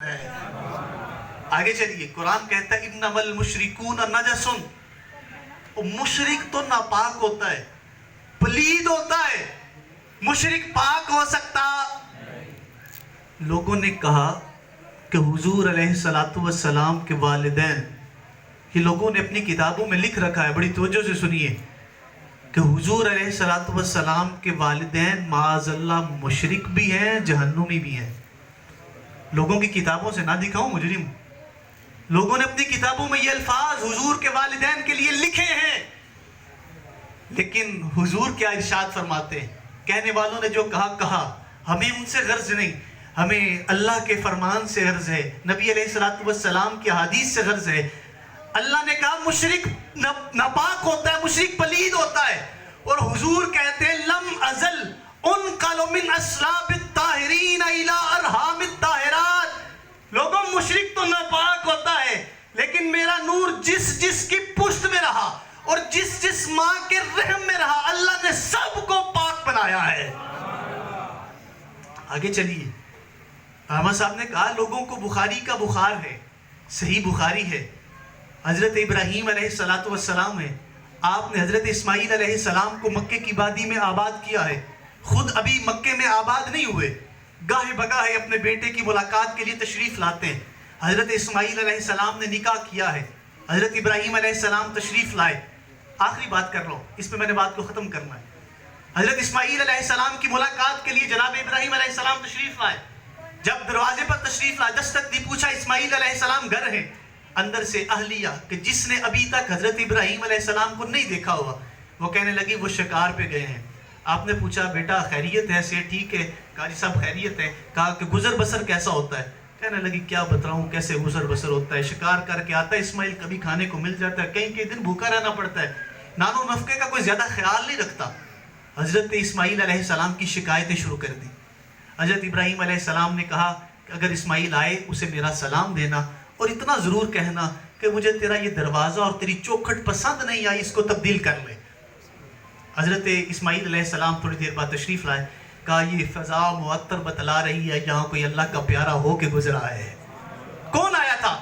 آگے چلیے، قرآن کہتا ہے انمل مشرکون نجسن، مشرک تو ناپاک ہوتا ہے، پلید ہوتا ہے، مشرک پاک ہو سکتا۔ لوگوں نے کہا کہ حضور علیہ السلام کے والدین، یہ لوگوں نے اپنی کتابوں میں لکھ رکھا ہے، بڑی توجہ سے سنیے، کہ حضور علیہ السلام کے والدین معاذ اللہ مشرک بھی ہیں، جہنمی بھی ہیں۔ لوگوں کی کتابوں سے نہ دکھاؤں مجرم، لوگوں نے اپنی کتابوں میں یہ الفاظ حضور کے والدین کے لیے لکھے ہیں، لیکن حضور کیا ارشاد فرماتے ہیں؟ کہنے والوں نے جو کہا، ہمیں ان سے غرض نہیں، ہمیں اللہ کے فرمان سے غرض ہے، نبی علیہ السلام کی حدیث سے غرض ہے۔ اللہ نے کہا مشرک ناپاک ہوتا ہے، مشرک پلید ہوتا ہے، اور حضور کہتے ہیں لم ازل انقل من اسلاب الطاہرین الى ارحام الطاہرات۔ لوگوں، مشرک تو ناپاک ہوتا ہے، لیکن میرا نور جس جس کی پشت میں رہا اور جس جس ماں کے رحم میں رہا، اللہ نے سب کو پاک بنایا ہے۔ آگے چلیے، احمد صاحب نے کہا لوگوں کو بخاری کا بخار ہے، صحیح بخاری ہے، حضرت ابراہیم علیہ السلام ہے، آپ نے حضرت اسماعیل علیہ السلام کو مکے کی وادی میں آباد کیا ہے، خود ابھی مکے میں آباد نہیں ہوئے، گاہے بگاہے اپنے بیٹے کی ملاقات کے لیے تشریف لاتے ہیں۔ حضرت اسماعیل علیہ السلام نے نکاح کیا ہے، حضرت ابراہیم علیہ السلام تشریف لائے۔ آخری بات کر رہا ہوں، اس میں نے بات کو ختم کرنا ہے۔ حضرت اسماعیل علیہ السلام کی ملاقات کے لیے جناب ابراہیم علیہ السلام تشریف لائے۔ جب دروازے پر تشریف لائے، دستک دی، پوچھا اسماعیل علیہ السلام گھر ہیں؟ اندر سے اہلیہ، کہ جس نے ابھی تک حضرت ابراہیم علیہ السلام کو نہیں دیکھا ہوا، وہ کہنے لگی وہ شکار پہ گئے ہیں۔ آپ نے پوچھا بیٹا خیریت ہے، سے ٹھیک ہے؟ کہا جی سب خیریت ہے۔ کہا کہ گزر بسر کیسا ہوتا ہے؟ کہنے لگی کیا بتاؤں کیسے گزر بسر ہوتا ہے، شکار کر کے آتا ہے اسماعیل، کبھی کھانے کو مل جاتا ہے، کئی دن بھوکا رہنا پڑتا ہے، نانو نفقے کا کوئی زیادہ خیال نہیں رکھتا۔ حضرت اسماعیل علیہ السلام کی شکایتیں شروع کر دی۔ حضرت ابراہیم علیہ السلام نے کہا کہ اگر اسماعیل آئے اسے میرا سلام دینا، اور اتنا ضرور کہنا کہ مجھے تیرا یہ دروازہ اور تیری چوکھٹ پسند نہیں آئی، اس کو تبدیل کر لے۔ حضرت اسماعیل علیہ السلام تھوڑی دیر بعد تشریف لائے، کہا یہ فضا معطر بتلا رہی ہے یہاں کوئی اللہ کا پیارا ہو کے گزرا ہے۔ کون آیا تھا؟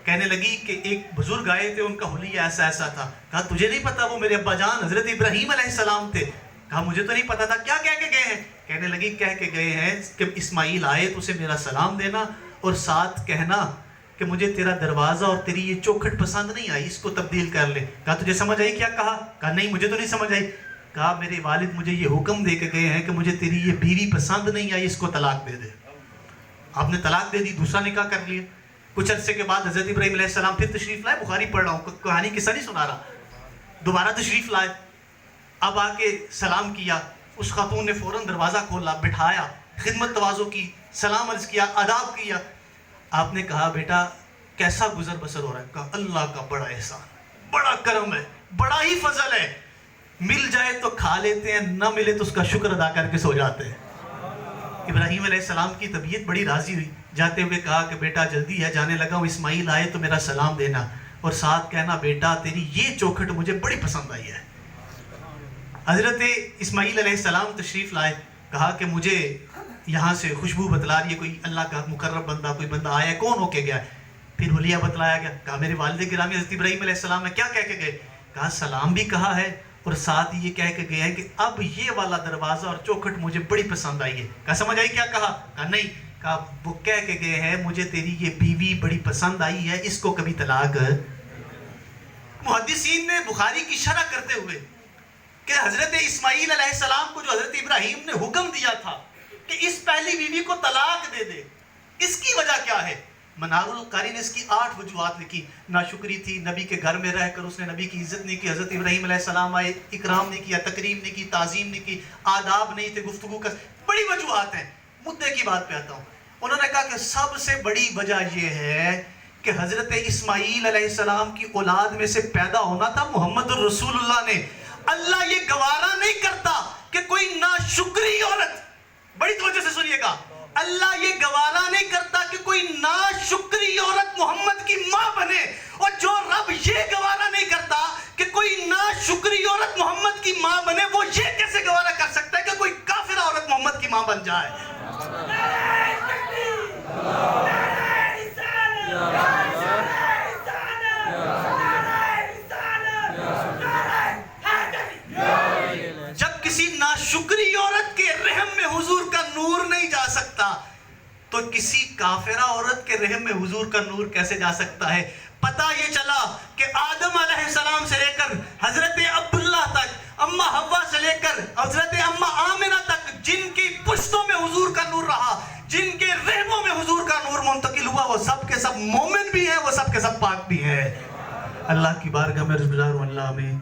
کہنے لگی کہ ایک بزرگ آئے تھے، ان کا حلیہ ایسا ایسا تھا۔ کہا تجھے نہیں پتا وہ میرے ابا جان حضرت ابراہیم علیہ السلام تھے؟ کہا مجھے تو نہیں پتا تھا، کیا کہہ کے گئے ہیں؟ کہنے لگی کہہ کے گئے ہیں کہ اسماعیل آئے تو اسے میرا سلام دینا، اور ساتھ کہنا کہ مجھے تیرا دروازہ اور تیری یہ چوکھٹ پسند نہیں آئی، اس کو تبدیل کر لے۔ کہا تجھے سمجھ آئی کیا کہا؟ کہا نہیں مجھے تو نہیں سمجھ آئی۔ کہا میرے والد مجھے یہ حکم دے کے گئے ہیں کہ مجھے تیری یہ بیوی پسند نہیں آئی، اس کو طلاق دے دے۔ آپ نے طلاق دے دی، دوسرا نکاح کر لیا۔ کچھ عرصے کے بعد حضرت ابراہیم علیہ السلام پھر تشریف لائے، بخاری پڑھ رہا ہوں، کہانی قصہ نہیں سنا رہا، دوبارہ تشریف لائے۔ اب آ کے سلام کیا، اس خاتون نے فوراً دروازہ کھولا، بٹھایا، خدمت تواضع کی، سلام عرض کیا، آداب کیا۔ آپ نے کہا بیٹا کیسا گزر بسر ہو رہا ہے؟ کہا اللہ کا بڑا احسان، بڑا کرم ہے، بڑا ہی فضل ہے، مل جائے تو کھا لیتے ہیں، نہ ملے تو اس کا شکر ادا کر کے سو جاتے ہیں۔ ابراہیم علیہ السلام کی طبیعت بڑی راضی ہوئی، جاتے ہوئے کہا کہ بیٹا جلدی ہے، جانے لگا ہوں، اسماعیل آئے تو میرا سلام دینا، اور ساتھ کہنا بیٹا تیری یہ چوکھٹ مجھے بڑی پسند آئی ہے۔ حضرت اسماعیل علیہ السلام تشریف لائے، کہا کہ مجھے یہاں سے خوشبو بتلا رہی ہے، کوئی اللہ کا مقرب بندہ، کوئی بندہ آیا ہے، کون ہو کے گیا ہے؟ پھر حلیہ بتلایا گیا۔ کہا میرے والد گرامی حضرت ابراہیم علیہ السلام نے کیا کہہ کے گئے؟ کہا سلام بھی کہا ہے، اور ساتھ یہ کہہ کے گئے ہیں کہ اب یہ والا دروازہ اور چوکھٹ مجھے بڑی پسند آئی ہے۔ کہا سمجھ آئی کیا کہا؟ کہا نہیں۔ کہا وہ کہہ کے گئے ہیں مجھے تیری یہ بیوی بڑی پسند آئی ہے، اس کو کبھی طلاق۔ محدثین نے بخاری کی شرح کرتے ہوئے کہ حضرت اسماعیل علیہ السلام کو جو حضرت ابراہیم نے حکم دیا تھا کہ اس پہلی بیوی کو طلاق دے دے، اس کی وجہ کیا ہے؟ منار القاری نے اس کی 8 وجوہات لکھی۔ ناشکری تھی، نبی کے گھر میں رہ کر اس نے نبی کی عزت نہیں کی، حضرت ابراہیم علیہ السلام آئے، اکرام نہیں کیا، تکریم نہیں کی، تعظیم نہیں کی، آداب نہیں تھے، گفتگو کا، بڑی وجوہات ہیں۔ مدعے کی بات پہ آتا ہوں، انہوں نے کہا کہ سب سے بڑی وجہ یہ ہے کہ حضرت اسماعیل علیہ السلام کی اولاد میں سے پیدا ہونا تھا محمد الرسول اللہ نے۔ اللہ یہ گوارا نہیں کرتا کہ کوئی ناشکری عورت، بڑی توجہ سے سنیے گا، اللہ یہ گوارا نہیں کرتا کہ کوئی ناشکری عورت محمد کی ماں بنے، اور جو رب یہ گوارا نہیں کرتا کہ کوئی ناشکری عورت محمد کی ماں بنے، وہ یہ کیسے گوارا کر سکتا ہے کہ کوئی کافر عورت محمد کی ماں بن جائے؟ تو کسی کافرہ عورت کے رحم میں حضور کا نور کیسے جا سکتا ہے؟ پتہ یہ چلا کہ آدم علیہ السلام سے لے کر حضرت عبداللہ تک، اماں حوا سے لے کر حضرت اماں آمنہ تک، جن کی پشتوں میں حضور کا نور رہا، جن کے رحموں میں حضور کا نور منتقل ہوا، وہ سب کے سب مومن بھی ہیں، وہ سب کے سب پاک بھی ہیں۔ اللہ کی بارگاہ میں عرض گزار ہوں، اللہ آمین۔